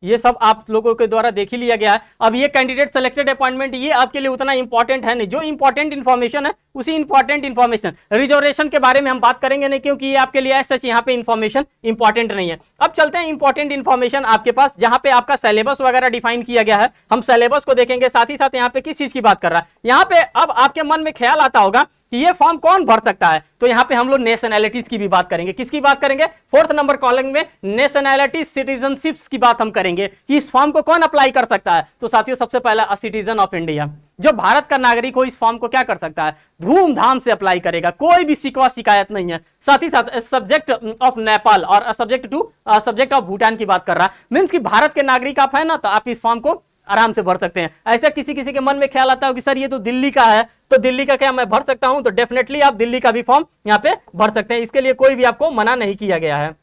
ये सब आप लोगों के द्वारा देख ही लिया गया है। अब ये कैंडिडेट सेलेक्टेड अपॉइंटमेंट, ये आपके लिए उतना इंपॉर्टेंट है नहीं। जो इंपॉर्टेंट इंफॉर्मेशन है उसी इंपॉर्टेंट इंफॉर्मेशन, रिजर्वेशन के बारे में हम बात करेंगे नहीं, क्योंकि ये आपके लिए सच यहाँ पे इंफॉर्मेशन इंपॉर्टेंट नहीं है। अब चलते हैं इंपॉर्टेंट इंफॉर्मेशन आपके पास, जहां पे आपका सिलेबस वगैरह डिफाइन किया गया है। हम सिलेबस को देखेंगे, साथ ही साथ यहाँ पे किस चीज की बात कर रहा है। यहाँ पे अब आपके मन में ख्याल आता होगा कि ये फॉर्म कौन भर सकता है, तो यहाँ पे हम लोग नेशनैलिटीज की भी बात करेंगे। किसकी बात करेंगे, 4th नंबर कॉलम में नेशनैलिटी सिटीजनशिप्स की बात हम करेंगे कि इस फॉर्म को कौन अप्लाई कर सकता है। तो साथियों सबसे पहला सिटीजन ऑफ इंडिया, जो भारत का नागरिक हो, इस फॉर्म को क्या कर सकता है, धूमधाम से अप्लाई करेगा, कोई भी शिकवा शिकायत नहीं है। साथ ही साथ सब्जेक्ट ऑफ नेपाल और सब्जेक्ट ऑफ भूटान की बात कर रहा है, मींस कि भारत के नागरिक आप है ना, तो आप इस फॉर्म को आराम से भर सकते हैं। ऐसा किसी किसी के मन में ख्याल आता है कि सर ये तो दिल्ली का है, तो दिल्ली का क्या मैं भर सकता हूं, तो डेफिनेटली आप दिल्ली का भी फॉर्म यहाँ पे भर सकते हैं। इसके लिए कोई भी आपको मना नहीं किया गया है।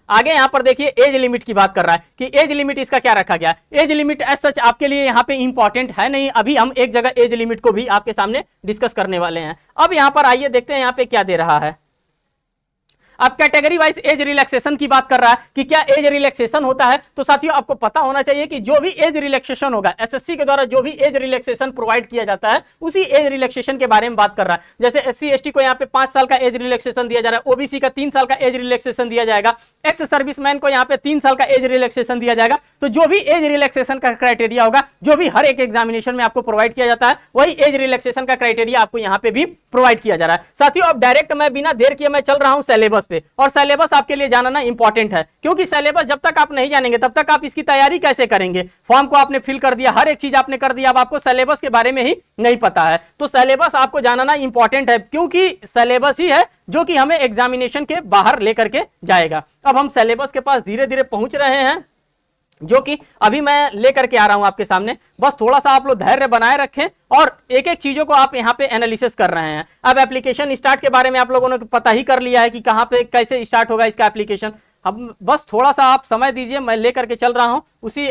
आगे यहाँ पर देखिए एज लिमिट की बात कर रहा है कि एज लिमिट इसका क्या रखा गया। एज लिमिट एज सच आपके लिए यहाँ पे इंपॉर्टेंट है नहीं, अभी हम एक जगह एज लिमिट को भी आपके सामने डिस्कस करने वाले हैं। अब यहाँ पर आइए देखते हैं यहाँ पे क्या दे रहा है। अब कैटेगरी वाइज एज रिलैक्सेशन की बात कर रहा है कि क्या एज रिलैक्सेशन होता है। तो साथियों आपको पता होना चाहिए कि जो भी एज रिलैक्सेशन होगा, एसएससी के द्वारा जो भी एज रिलैक्सेशन प्रोवाइड किया जाता है, उसी एज रिलैक्सेशन के बारे में बात कर रहा है। जैसे एससी एसटी को यहाँ पे 5 साल का एज रिलैक्सेशन दिया जा रहा है, ओबीसी का 3 साल का एज रिलैक्सेशन दिया जाएगा, एक्स सर्विसमैन को यहाँ पे 3 साल का एज रिलैक्सेशन दिया जाएगा। तो जो भी एज रिलैक्सेशन का क्राइटेरिया होगा, जो भी हर एक एग्जामिनेशन में आपको प्रोवाइड किया जाता है, वही एज रिलैक्सेशन का क्राइटेरिया आपको यहाँ पे भी प्रोवाइड किया जा रहा है। साथियों अब डायरेक्ट मैं बिना देर किए मैं चल रहा हूँ सिलेबस पे, और सिलेबस आपके लिए जानना इंपॉर्टेंट है, क्योंकि सिलेबस जब तक आप नहीं जानेंगे तब तक आप इसकी तैयारी कैसे करेंगे। फॉर्म को आपने फिल कर दिया, हर एक चीज आपने कर दिया, अब आपको सिलेबस के बारे में ही नहीं पता है। तो सिलेबस आपको जानना इंपॉर्टेंट है, क्योंकि सिलेबस ही है जो कि हमें एग्जामिनेशन के बाहर लेकर के जाएगा। अब हम सिलेबस के पास धीरे धीरे पहुंच रहे हैं, जो कि अभी मैं लेकर के आ रहा हूं आपके सामने। बस थोड़ा सा आप लोग धैर्य बनाए रखें और एक एक चीजों को आप यहाँ पे एनालिसिस कर रहे हैं। अब एप्लीकेशन स्टार्ट के बारे में आप लोगों ने पता ही कर लिया है कि कहाँ पे कैसे स्टार्ट होगा इसका एप्लीकेशन। अब बस थोड़ा सा आप समय दीजिए, मैं लेकर के चल रहा हूँ उसी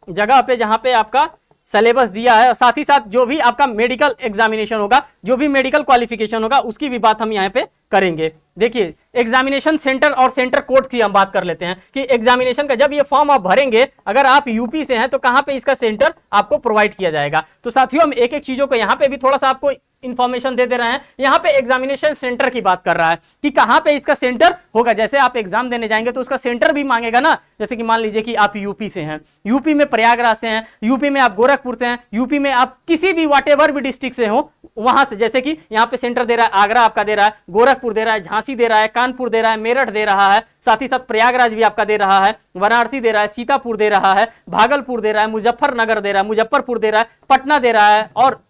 जगह पे जहाँ पे आपका सिलेबस दिया है। साथ ही साथ जो भी आपका मेडिकल एग्जामिनेशन होगा, जो भी मेडिकल क्वालिफिकेशन होगा, उसकी भी बात हम यहाँ पे करेंगे। देखिए एग्जामिनेशन सेंटर और सेंटर कोड की हम बात कर लेते हैं कि एग्जामिनेशन का जब ये फॉर्म आप भरेंगे, अगर आप यूपी से हैं तो कहां पे इसका सेंटर आपको प्रोवाइड किया जाएगा। तो साथियों हम एक एक चीजों को यहाँ पे भी थोड़ा सा आपको इंफॉर्मेशन दे रहे हैं। यहाँ पे एग्जामिनेशन सेंटर की बात कर रहा है कि कहां पे इसका सेंटर होगा। जैसे आप एग्जाम देने जाएंगे तो उसका सेंटर भी मांगेगा ना। जैसे कि मान लीजिए कि आप यूपी से हैं, यूपी में प्रयागराज से हैं, यूपी में आप गोरखपुर से हैं, यूपी में आप किसी भी व्हाटएवर भी डिस्ट्रिक्ट से हो वहां से, जैसे कि यहाँ पे सेंटर दे रहा है आगरा आपका दे रहा है, गोरखपुर दे रहा है, झांसी दे रहा है, कानपुर दे रहा है, मेरठ दे रहा है, साथ ही साथ प्रयागराज भी आपका दे रहा है, वाराणसी दे रहा है, सीतापुर दे रहा है, भागलपुर दे रहा है, मुजफ्फरनगर दे रहा है, मुजफ्फरपुर दे रहा है, पटना दे रहा है और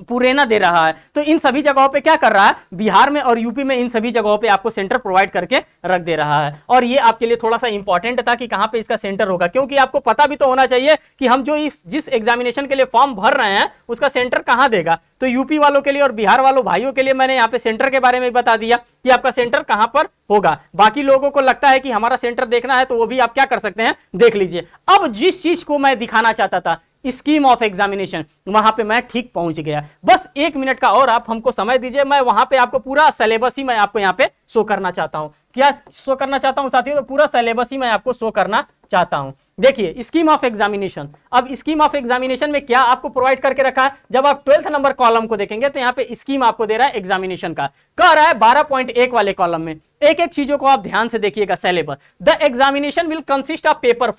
पुरेना दे रहा है। तो इन सभी जगहों पे क्या कर रहा है, बिहार में और यूपी में इन सभी जगहों पे आपको सेंटर प्रोवाइड करके रख दे रहा है। और ये आपके लिए थोड़ा सा इंपॉर्टेंट था कि कहां पे इसका सेंटर होगा, क्योंकि आपको पता भी तो होना चाहिए कि हम जो जिस एग्जामिनेशन के लिए फॉर्म भर रहे हैं उसका सेंटर कहां देगा। तो यूपी वालों के लिए और बिहार वालों भाइयों के लिए मैंने यहाँ पे सेंटर के बारे में बता दिया कि आपका सेंटर कहां पर होगा। बाकी लोगों को लगता है कि हमारा सेंटर देखना है तो वो भी आप क्या कर सकते हैं, देख लीजिए। अब जिस चीज को मैं दिखाना चाहता था, स्कीम ऑफ एग्जामिनेशन, वहां पे मैं ठीक पहुंच गया। बस 1 मिनट का और आप हमको समय दीजिए, मैं वहां पे आपको पूरा सिलेबस ही मैं आपको यहाँ पे शो करना चाहता हूं। क्या शो करना चाहता हूं साथियों, तो पूरा सिलेबस ही मैं आपको शो करना चाहता हूं। देखिए स्कीम ऑफ एग्जामिनेशन, अब स्कीम ऑफ एग्जामिनेशन में क्या आपको प्रोवाइड करके रखा है। जब आप 12th नंबर कॉलम को देखेंगे तो यहाँ पे स्कीम आपको दे रहा है एग्जामिनेशन का, कह रहा है 12.1 वाले कॉलम में। एक एक चीजों को आप ध्यान से देखिएगा। Syllabus, the examination will consist of paper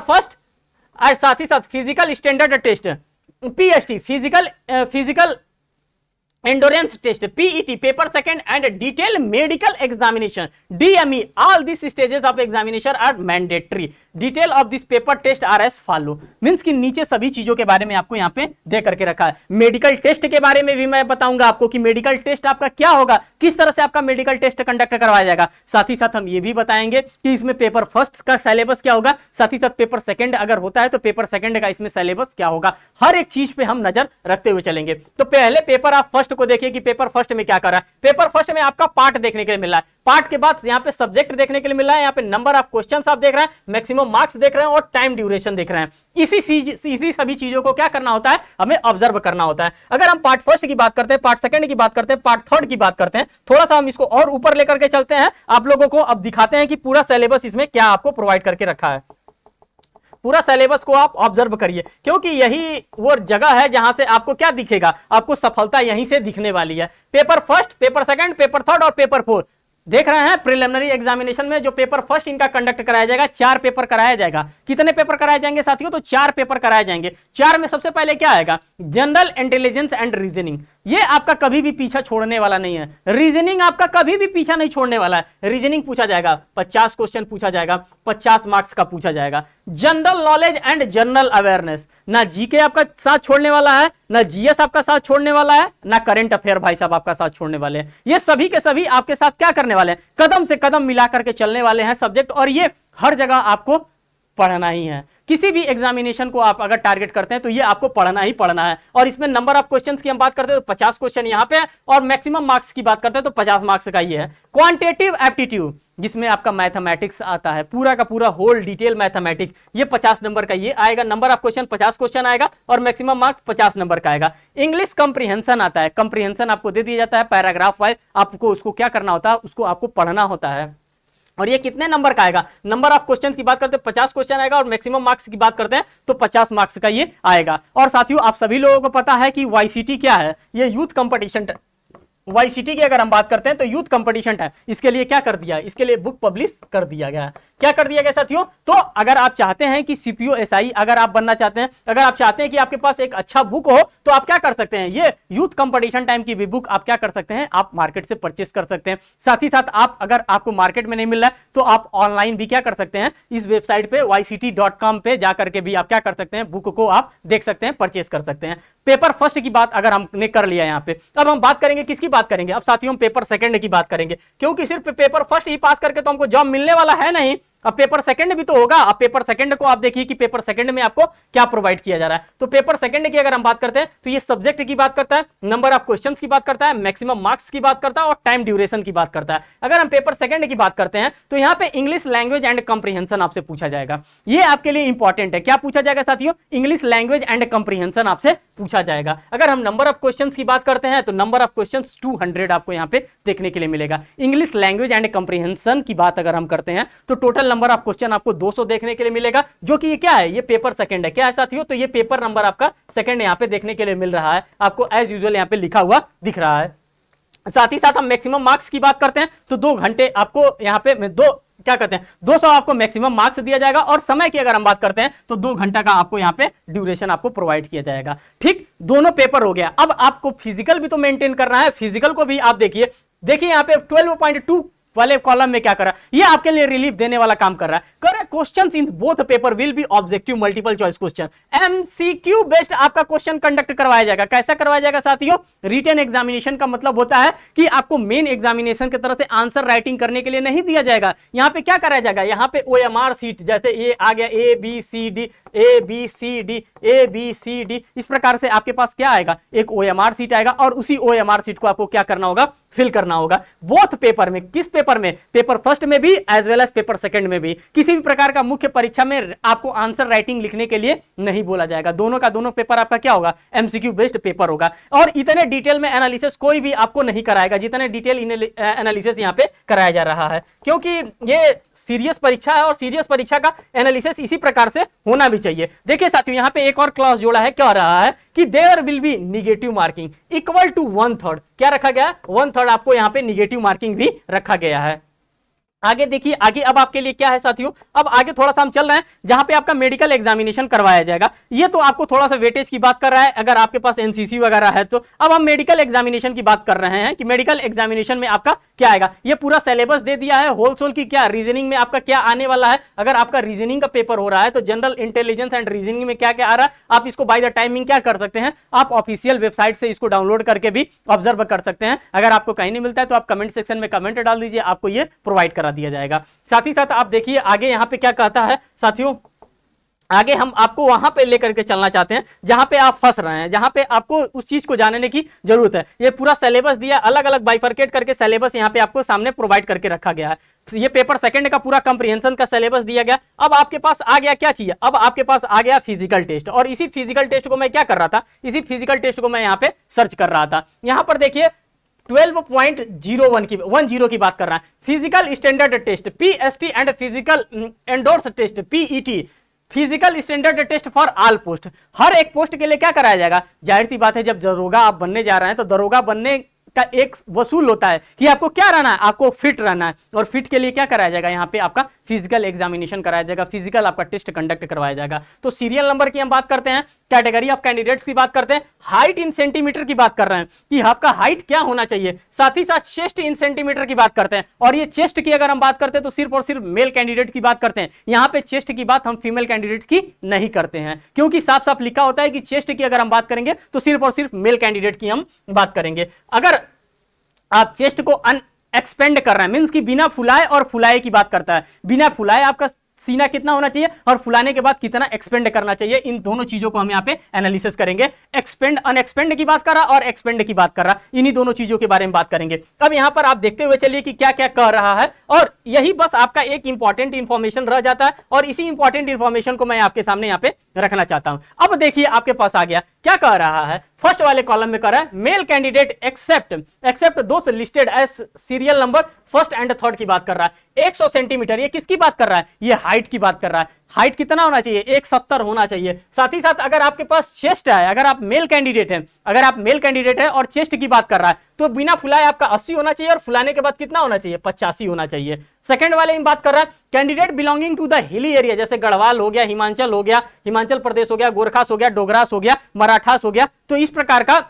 first और साथ ही साथ physical standard test, PST physical endurance test, PET paper second and detail medical examination, DME. All this stages of examination are mandatory. Detail of this paper test are as follow, means कि नीचे सभी चीजों के बारे में आपको यहाँ पे दे करके रखा है। मेडिकल टेस्ट के बारे में भी मैं बताऊंगा आपको कि मेडिकल टेस्ट आपका क्या होगा, किस तरह से आपका मेडिकल टेस्ट कंडक्ट करवाया जाएगा। साथ ही साथ हम ये भी बताएंगे कि इसमें पेपर फर्स्ट का सिलेबस क्या होगा, साथ ही साथ पेपर सेकंड अगर होता है तो पेपर सेकंड का इसमें सिलेबस क्या होगा, हर एक चीज पे हम नजर रखते हुए चलेंगे। तो पहले पेपर आप फर्स्ट को देखिए कि पेपर फर्स्ट में क्या कर रहा है। पेपर फर्स्ट में आपका पार्ट देखने के लिए मिल रहा है, पार्ट के बाद यहाँ पे सब्जेक्ट देखने के लिए मिल रहा है, यहाँ पे नंबर ऑफ क्वेश्चंस आप देख रहे हैं, मैक्सिमम मार्क्स देख रहे हैं और टाइम ड्यूरेशन देख रहे हैं। इसी सभी चीजों को क्या करना होता है, हमें ऑब्जर्व करना होता है। अगर हम पार्ट फर्स्ट की बात करते हैं, पार्ट सेकंड की बात करते हैं, पार्ट थर्ड की बात करते हैं, थोड़ा सा हम इसको और ऊपर लेकर के चलते हैं, आप लोगों को अब दिखाते हैं कि पूरा सिलेबस इसमें क्या आपको प्रोवाइड करके रखा है। पूरा सिलेबस को आप ऑब्जर्व करिए, क्योंकि यही वो जगह है जहां से आपको क्या दिखेगा, आपको सफलता यहीं से दिखने वाली है। Paper first, paper second, paper third और पेपर फोर्थ देख रहे हैं। प्रिलिमिनरी एग्जामिनेशन में जो पेपर फर्स्ट इनका कंडक्ट कराया जाएगा, 4 पेपर कराया जाएगा। कितने पेपर कराए जाएंगे साथियों, तो 4 पेपर कराए जाएंगे। 4 में सबसे पहले क्या आएगा, जनरल इंटेलिजेंस एंड रीजनिंग, ये आपका कभी भी पीछा छोड़ने वाला नहीं है। रीजनिंग आपका कभी भी पीछा नहीं छोड़ने वाला है। रीजनिंग पूछा जाएगा, 50 क्वेश्चन पूछा जाएगा, 50 मार्क्स का पूछा जाएगा। General knowledge and general awareness, ना जीके आपका साथ छोड़ने वाला है, ना जीएस आपका साथ छोड़ने वाला है, ना करंट अफेयर भाई साहब आपका साथ छोड़ने वाले हैं। ये सभी के सभी आपके साथ क्या करने वाले हैं, कदम से कदम मिला करके चलने वाले हैं सब्जेक्ट, और ये हर जगह आपको पढ़ना ही है। किसी भी एग्जामिनेशन को आप अगर टारगेट करते हैं तो ये आपको पढ़ना ही पढ़ना है। और इसमें नंबर ऑफ क्वेश्चंस की हम बात करते हैं तो 50 क्वेश्चन यहाँ पे है, और मैक्सिमम मार्क्स की बात करते हैं तो 50 मार्क्स का ये है। क्वांटिटेटिव एप्टीट्यूड, जिसमें आपका मैथमेटिक्स आता है, पूरा का पूरा होल डिटेल मैथमेटिक्स, ये 50 नंबर का ये आएगा। नंबर ऑफ क्वेश्चन 50 क्वेश्चन आएगा और मैक्सिमम मार्क्स 50 नंबर का आएगा। इंग्लिश कंप्रीहेंशन आता है, कंप्रीहेंशन आपको दे दिया जाता है पैराग्राफ वाइज, आपको उसको क्या करना होता है, उसको आपको पढ़ना होता है। और ये कितने नंबर का आएगा, नंबर ऑफ क्वेश्चन की बात करते हैं 50 क्वेश्चन आएगा, और मैक्सिमम मार्क्स की बात करते हैं तो 50 मार्क्स का ये आएगा। और साथियों आप सभी लोगों को पता है कि वाईसीटी क्या है, ये यूथ कंपटीशन। वाईसीटी की अगर हम बात करते हैं तो यूथ कंपटीशन है, इसके लिए क्या कर दिया, इसके लिए बुक पब्लिश कर दिया गया है। क्या कर दिया गया साथियों, तो अगर आप चाहते हैं कि सीपीओ एसआई अगर आप बनना चाहते हैं, अगर आप चाहते हैं कि आपके पास एक अच्छा बुक हो, तो आप क्या कर सकते हैं, ये यूथ कंपटीशन टाइम की भी बुक आप क्या कर सकते हैं, आप मार्केट से परचेस कर सकते हैं। साथ ही साथ आप अगर आपको मार्केट में नहीं मिल रहा है तो आप ऑनलाइन भी क्या कर सकते हैं, इस वेबसाइट पे yct.com पे जाकर के भी आप क्या कर सकते हैं, बुक को आप देख सकते हैं, परचेस कर सकते हैं। पेपर फर्स्ट की बात अगर हमने कर लिया यहाँ पे, अब हम बात करेंगे किसकी बात करेंगे, अब साथियों पेपर सेकंड की बात करेंगे, क्योंकि सिर्फ पेपर फर्स्ट ही पास करके तो हमको जॉब मिलने वाला है नहीं, अब पेपर सेकंड भी तो होगा। अब पेपर सेकंड को आप देखिए कि पेपर सेकंड में आपको क्या प्रोवाइड किया जा रहा है। तो पेपर सेकंड की अगर हम बात करते हैं तो ये सब्जेक्ट की बात करता है, नंबर ऑफ क्वेश्चंस की बात करता है, मैक्सिमम मार्क्स की बात करता है और टाइम ड्यूरेशन की बात करता है। अगर हम पेपर सेकंड की बात करते हैं तो यहाँ पे इंग्लिश लैंग्वेज एंड कंप्रीहेंशन आपसे पूछा जाएगा, ये आपके लिए इंपॉर्टेंट है। क्या पूछा जाएगा साथियों, इंग्लिश लैंग्वेज एंड कंप्रीहेंशन आपसे पूछा जाएगा। अगर हम नंबर ऑफ क्वेश्चंस की बात करते हैं तो नंबर ऑफ क्वेश्चंस 200 आपको यहाँ पे देखने के लिए मिलेगा। इंग्लिश लैंग्वेज एंड कंप्रीहेंशन की बात अगर हम करते हैं तो टोटल नंबर ऑफ क्वेश्चन आपको 200 देखने के लिए मिलेगा, जो कि ये क्या है, ये पेपर सेकंड है। क्या है साथियों, तो ये पेपर नंबर आपका सेकंड यहाँ पे देखने के लिए मिल रहा है, आपको एज यूजुअल यहाँ पे लिखा हुआ दिख रहा है। साथ ही साथ हम मैक्सिमम मार्क्स की बात करते हैं तो 2 घंटे आपको यहाँ पे क्या कहते हैं 200 आपको मैक्सिमम मार्क्स दिया जाएगा, और समय की अगर हम बात करते हैं तो 2 घंटा का आपको यहाँ पे ड्यूरेशन आपको प्रोवाइड किया जाएगा। ठीक, दोनों पेपर हो गया। अब आपको फिजिकल भी तो मेंटेन करना है, फिजिकल को भी आप देखिए यहाँ पे 12.2 वाले कॉलम में क्या कर रहा है, ये आपके लिए रिलीफ देने वाला काम कर रहा है। Correct questions in both paper will be objective multiple choice question, MCQ based आपका क्वेश्चन कंडक्ट करवाया जाएगा। कैसा करवाया जाएगा साथियों, रिटन एग्जामिनेशन का मतलब होता है कि आपको मेन एग्जामिनेशन की तरफ से आंसर राइटिंग करने के लिए नहीं दिया जाएगा। यहाँ पे क्या कराया जाएगा, यहाँ पे ओएमआर सीट, जैसे ये आ गया A B C D A B C D A B C D, इस प्रकार से आपके पास क्या आएगा, एक ओएमआर सीट आएगा, और उसी ओएमआर सीट को आपको क्या करना होगा, फिल करना होगा। बोथ पेपर में, किस पेपर में, पेपर फर्स्ट में भी as well as paper second में भी, किसी भी प्रकार का मुख्य परीक्षा में आपको आंसर राइटिंग लिखने के लिए नहीं बोला जाएगा। दोनों का दोनों पेपर आपका क्या होगा, एमसीक्यू बेस्ड पेपर होगा। और इतने डिटेल में एनालिसिस कोई भी आपको नहीं कराएगा जितने डिटेल एनालिसिस यहाँ पे कराया जा रहा है, क्योंकि ये सीरियस परीक्षा है और सीरियस परीक्षा का एनालिसिस इसी प्रकार से होना भी चाहिए। देखिए साथियों यहाँ पे एक और क्लॉज जोड़ा है, क्या रहा है कि there will be negative marking equal to 1/3। क्या रखा गया है, 1/3 आपको यहाँ पे निगेटिव मार्किंग भी रखा गया है। आगे देखिए, आगे अब आपके लिए क्या है साथियों, अब आगे थोड़ा सा हम चल रहे हैं जहां पे आपका मेडिकल एग्जामिनेशन करवाया जाएगा। ये तो आपको थोड़ा सा वेटेज की बात कर रहा है अगर आपके पास एनसीसी वगैरह है तो। अब हम मेडिकल एग्जामिनेशन की बात कर रहे हैं कि मेडिकल एग्जामिनेशन में आपका क्या आएगा। ये पूरा सिलेबस दे दिया है होल सोल की, क्या रीजनिंग में आपका क्या आने वाला है। अगर आपका रीजनिंग का पेपर हो रहा है तो जनरल इंटेलिजेंस एंड रीजनिंग में क्या क्या आ रहा है आप इसको बाय द टाइमिंग क्या कर सकते हैं, आप ऑफिशियल वेबसाइट से इसको डाउनलोड करके भी ऑब्जर्व कर सकते हैं। अगर आपको कहीं नहीं मिलता है तो आप कमेंट सेक्शन में कमेंट डाल दीजिए, आपको ये प्रोवाइड करा दिया जाएगा। साथ ही साथ आप देखिए आगे यहां पे क्या कहता है साथियों, आगे हम आपको वहां पे लेकर के चलना चाहते हैं जहां पे आप फंस रहे हैं, जहां पे आपको उस चीज को जानने की जरूरत है। ये पूरा सिलेबस दिया, अलग अलग बाइफरकेट करके सिलेबस यहां पे आपको सामने प्रोवाइड करके रखा गया है। ये पेपर सेकंड का पूरा कंप्रीहेंशन का सिलेबस दिया गया। अब आपके पास आ गया क्या चाहिए, अब आपके पास आ गया फिजिकल टेस्ट। और इसी फिजिकल टेस्ट को मैं क्या कर रहा था, इसी फिजिकल टेस्ट को मैं यहाँ पे सर्च कर रहा था। यहां पर देखिए 12.01 की बात कर रहा है, physical standard test PST and physical endurance test PET, physical standard test for all post. हर एक पोस्ट के लिए क्या कराया जाएगा, जाहिर सी बात है जब दरोगा आप बनने जा रहे हैं तो दरोगा बनने का एक वसूल होता है कि आपको क्या रहना है, आपको फिट रहना है। और फिट के लिए क्या कराया जाएगा, यहाँ पे आपका फिजिकल एग्जामिनेशन कराया जाएगा, फिजिकल आपका टेस्ट कंडक्ट करवाया जाएगा। तो सीरियल नंबर की हम बात करते हैं, कैटेगरी ऑफ कैंडिडेट्स की बात करते हैं, हाइट इन सेंटीमीटर की बात कर रहे हैं कि आपका हाइट क्या होना चाहिए, साथ ही साथ चेस्ट इन सेंटीमीटर की बात करते हैं। और ये चेस्ट की अगर हम बात करते हैं तो सिर्फ और सिर्फ मेल कैंडिडेट की बात करते हैं, यहाँ पे चेस्ट की बात हम फीमेल कैंडिडेट की नहीं करते हैं, क्योंकि साफ साफ लिखा होता है कि चेस्ट की अगर हम बात करेंगे तो सिर्फ और सिर्फ मेल कैंडिडेट की हम बात करेंगे। अगर आप चेस्ट को एक्सपेंड कर रहे हैं मींस कि बिना फुलाए और फुलाए की बात करता है, बिना फुलाए आपका सीना कितना होना चाहिए और फुलाने के बाद कितना एक्सपेंड करना चाहिए, इन दोनों चीजों को हम यहाँ पे एनालिसिस करेंगे। एक्सपेंड अनएक्सपेंड की बात कर रहा और एक्सपेंड की बात कर रहा, इन्हीं दोनों चीजों के बारे में बात करेंगे। अब यहाँ पर आप देखते हुए चलिए कि क्या क्या कह रहा है, और यही बस आपका एक इंपॉर्टेंट इंफॉर्मेशन रह जाता है, और इसी इंपॉर्टेंट इंफॉर्मेशन को मैं आपके सामने यहाँ पे रखना चाहता हूं। अब देखिए आपके पास आ गया क्या कह रहा है, फर्स्ट वाले कॉलम में कह रहा है male candidate except those listed as serial number first and third की बात कर रहा है। 100 सेंटीमीटर, ये किसकी बात कर रहा है, ये हाइट की बात कर रहा है। हाइट कितना होना चाहिए, 170 होना चाहिए। साथ ही साथ अगर आपके पास चेस्ट है, अगर आप मेल कैंडिडेट हैं, अगर आप मेल कैंडिडेट है और चेस्ट की बात कर रहा है तो बिना फुलाए आपका 80 होना चाहिए, और फुलाने के बाद कितना होना चाहिए, 85 होना चाहिए। सेकंड वाले में बात कर रहा है candidate belonging to the hilly area, जैसे गढ़वाल हो गया, हिमाचल हो गया, हिमाचल प्रदेश हो गया, गोरखास हो गया, डोगरास हो गया, मराठास हो गया, तो इस प्रकार का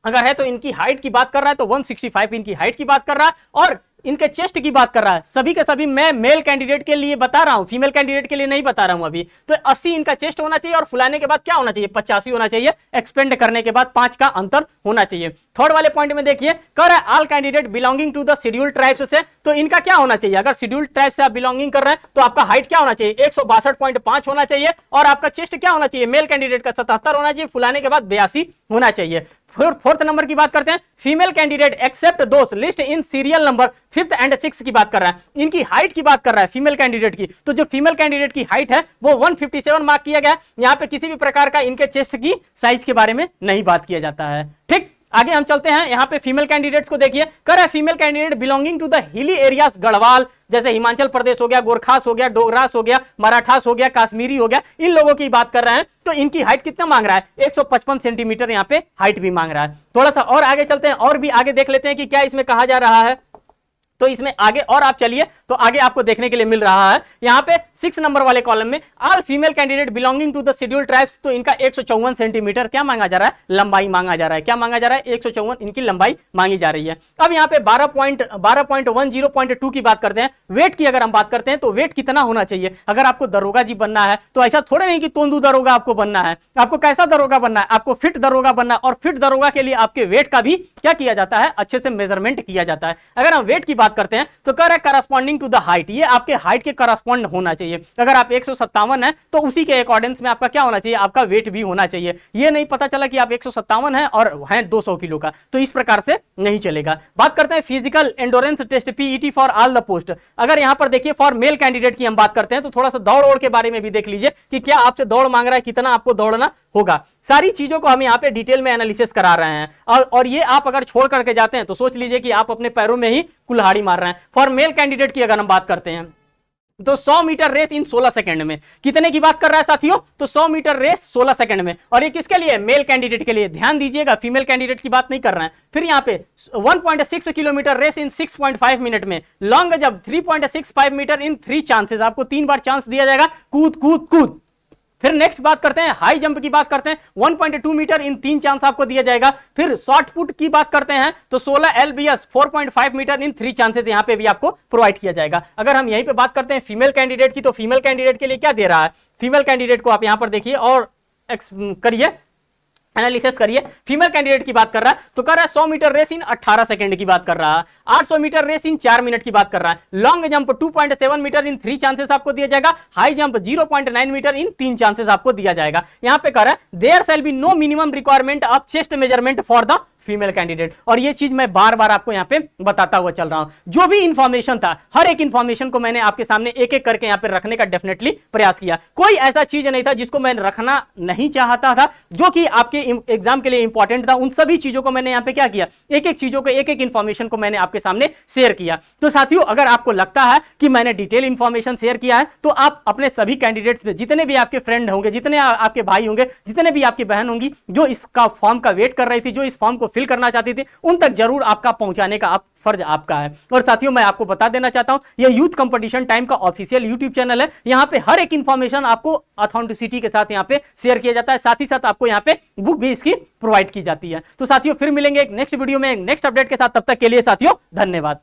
अगर है तो इनकी हाइट की बात कर रहा है तो 165 इनकी हाइट की बात कर रहा है, और इनके चेस्ट की बात कर रहा है। सभी के सभी मैं मेल कैंडिडेट के लिए बता रहा हूं, फीमेल कैंडिडेट के लिए नहीं बता रहा हूं अभी। तो 80 इनका चेस्ट होना चाहिए, और फुलाने के बाद क्या होना चाहिए, 85 होना चाहिए, एक्सपेंड करने के बाद 5 का अंतर होना चाहिए। थर्ड वाले पॉइंट में देखिए कर रहा है all candidate belonging to the scheduled tribes से, तो इनका क्या होना चाहिए, अगर शेड्यूल्ड ट्राइब से आप बिलोंगिंग कर रहे हैं तो आपका हाइट क्या होना चाहिए, 162.5 होना चाहिए, और आपका चेस्ट क्या होना चाहिए, मेल कैंडिडेट का 77 होना चाहिए, फुलाने के बाद 82 होना चाहिए। फोर्थ नंबर की बात करते हैं फीमेल कैंडिडेट एक्सेप्ट दोस्त list in serial number 5th and 6th की बात कर रहा है। इनकी हाइट की बात कर रहा है फीमेल कैंडिडेट की, तो जो फीमेल कैंडिडेट की हाइट है वो 157 मार्क किया गया। यहाँ पे किसी भी प्रकार का इनके चेस्ट की साइज के बारे में नहीं बात किया जाता है। ठीक, आगे हम चलते हैं, यहाँ पे फीमेल कैंडिडेट्स को देखिए कर है female candidate belonging to the hilly areas Garhwal, जैसे हिमाचल प्रदेश हो गया, गोरखास हो गया, डोगरास हो गया, मराठास हो गया, कश्मीरी हो गया, इन लोगों की बात कर रहे हैं। तो इनकी हाइट कितना मांग रहा है, 155 सेंटीमीटर यहाँ पे हाइट भी मांग रहा है। थोड़ा सा और आगे चलते हैं, और भी आगे देख लेते हैं कि क्या इसमें कहा जा रहा है। तो इसमें आगे और आप चलिए तो आगे आपको देखने के लिए मिल रहा है यहाँ पे 6 नंबर वाले कॉलम में all female candidate belonging to the scheduled tribes, तो इनका 154 सेंटीमीटर क्या मांगा जा रहा है, लंबाई मांगा जा रहा है। क्या मांगा जा रहा है, 154 इनकी लंबाई मांगी जा रही है। अब यहाँ पे 12.10.2 की बात करते हैं। वेट की अगर हम बात करते हैं तो वेट कितना होना चाहिए, अगर आपको दरोगा जी बनना है तो ऐसा थोड़े नहीं कि तोंदू दरोगा आपको बनना है, आपको कैसा दरोगा बनना है, आपको फिट दरोगा बनना है। और फिट दरोगा के लिए आपके वेट का भी क्या किया जाता है, अच्छे से मेजरमेंट किया जाता है। अगर हम वेट की बात करते हैं तो कह रहा है करस्पॉन्डिंग टू द हाइट, ये आपके हाइट के करस्पॉन्ड होना चाहिए। अगर आप 157 है तो उसी के अकॉर्डिंग्स में आपका क्या होना चाहिए, आपका वेट भी होना चाहिए। ये नहीं पता चला कि आप 157 है और हैं 200 किलो का, तो इस प्रकार से नहीं चलेगा। बात करते हैं physical endurance test PET for all the post. अगर यहां पर देखिए फॉर मेल कैंडिडेट की हम बात करते हैं तो थोड़ा सा दौड़ के बारे में भी देख लीजिए कि क्या आपसे दौड़ मांग रहा है, कितना आपको दौड़ना होगा। सारी चीजों को हम यहाँ पे डिटेल में एनालिसिस करा रहे हैं, और ये आप अगर छोड़ करके जाते हैं तो सोच लीजिए कि आप अपने पैरों में ही कुल्हाड़ी मार रहे हैं। फॉर मेल कैंडिडेट की अगर हम बात करते हैं तो 100 मीटर रेस इन 16 सेकंड में, कितने की बात कर रहा है साथियों? तो 100 मीटर रेस 16 सेकंड में। और ये किसके लिए? मेल कैंडिडेट के लिए। ध्यान दीजिएगा, फीमेल कैंडिडेट की बात नहीं कर रहे हैं। फिर यहाँ पे 1.6 किलोमीटर रेस इन 6.5 मिनट में। लॉन्ग जब 3.65 मीटर इन 3 चांसेस, आपको 3 बार चांस दिया जाएगा, कूद कूद कूद। फिर नेक्स्ट बात करते हैं, हाई जंप की बात करते हैं, 1.2 मीटर इन 3 चांस आपको दिया जाएगा। फिर शॉर्ट पुट की बात करते हैं तो 16 LBS 4.5 मीटर इन 3 चांसेस यहां पे भी आपको प्रोवाइड किया जाएगा। अगर हम यहीं पे बात करते हैं फीमेल कैंडिडेट की, तो फीमेल कैंडिडेट के लिए क्या दे रहा है? फीमेल कैंडिडेट को आप यहां पर देखिए और करिए, एनालिसिस करिए। फीमेल कैंडिडेट की बात कर रहा है तो कर रहा है 100 मीटर रेस इन 18 सेकंड की बात कर रहा है, 800 मीटर रेस इन 4 मिनट की बात कर रहा है। Long jump 2.7 metre in 3 chances आपको दिया जाएगा। High jump 0.9 metre in 3 chances आपको दिया जाएगा। यहां पे कर रहा है there shall be no minimum requirement of chest measurement for the female candidate. और ये चीज मैं बार बार आपको यहाँ पे बताता हुआ चल रहा हूं। जो भी इंफॉर्मेशन था, हर एक इंफॉर्मेशन को मैंने आपके सामने एक एक करके यहाँ पे रखने का डेफिनेटली प्रयास किया। कोई ऐसा चीज नहीं था जिसको मैं रखना नहीं चाहता था, जो कि आपके एग्जाम के लिए इंपॉर्टेंट था। उन सभी चीजों को मैंने यहाँ पे क्या किया, एक एक चीजों को, एक एक इंफॉर्मेशन को मैंने आपके सामने शेयर किया। तो साथियों, अगर आपको लगता है कि मैंने डिटेल इंफॉर्मेशन शेयर किया है, तो आप अपने सभी कैंडिडेट्स में, जितने भी आपके फ्रेंड होंगे, जितने आपके भाई होंगे, जितने भी आपकी बहन होंगी जो इसका फॉर्म का वेट कर रही थी, जो इस फॉर्म को फिल करना चाहती थी, उन तक जरूर आपका पहुंचाने का फर्ज आपका है। और साथियों, मैं आपको बता देना चाहता हूं, यह यूथ कंपटीशन टाइम का ऑफिशियल यूट्यूब चैनल है। यहां पे हर एक इंफॉर्मेशन आपको ऑथेंटिसिटी के साथ यहां पे शेयर किया जाता है। साथ ही साथ आपको यहां पे बुक भी इसकी प्रोवाइड की जाती है। तो साथियों, फिर मिलेंगे एक नेक्स्ट वीडियो में, एक नेक्स्ट अपडेट के साथ। तब तक के लिए साथियों, धन्यवाद।